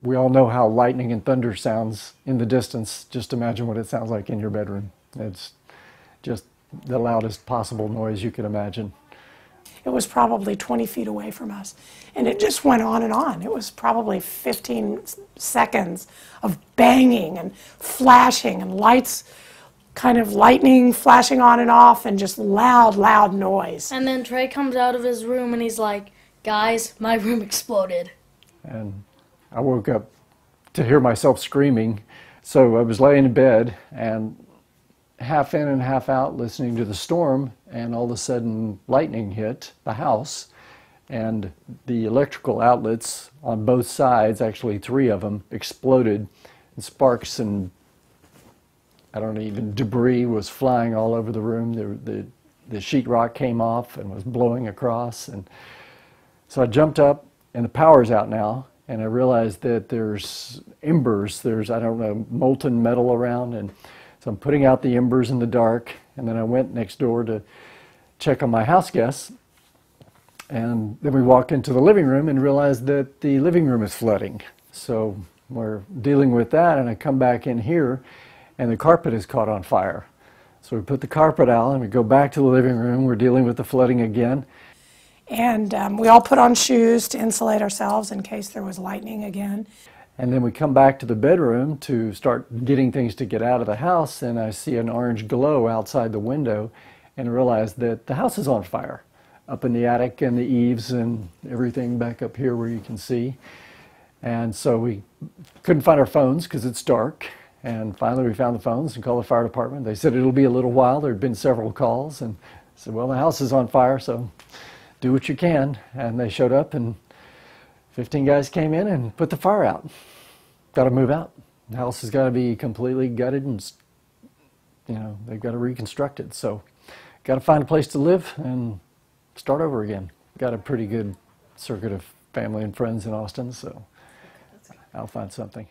We all know how lightning and thunder sounds in the distance. Just imagine what it sounds like in your bedroom. It's just the loudest possible noise you could imagine. It was probably 20 feet away from us, and it just went on and on. It was probably 15 seconds of banging and flashing and lights, kind of lightning flashing on and off, and just loud, loud noise. And then Trey comes out of his room and he's like, "Guys, my room exploded." And I woke up to hear myself screaming. So I was laying in bed and half in and half out listening to the storm, and all of a sudden lightning hit the house, and the electrical outlets on both sides, actually 3 of them, exploded, and sparks and I don't know, even debris was flying all over the room. The sheetrock came off and was blowing across, and so I jumped up, and the power's out now, and I realized that there's embers, I don't know, molten metal around, and so I'm putting out the embers in the dark, and then I went next door to check on my house guests, and then we walked into the living room and realized that the living room is flooding. So we're dealing with that, and I come back in here, and the carpet is caught on fire. So we put the carpet out, and we go back to the living room. We're dealing with the flooding again. And we all put on shoes to insulate ourselves in case there was lightning again. And then we come back to the bedroom to start getting things to get out of the house, and I see an orange glow outside the window and realize that the house is on fire up in the attic and the eaves and everything back up here where you can see. And so we couldn't find our phones because it's dark, and finally we found the phones and called the fire department. They said it'll be a little while. There had been several calls, and I said, well, the house is on fire, so do what you can. And they showed up, and 15 guys came in and put the fire out. Got to move out. The house has got to be completely gutted, and they've got to reconstruct it. So got to find a place to live and start over again. Got a pretty good circuit of family and friends in Austin, so I'll find something.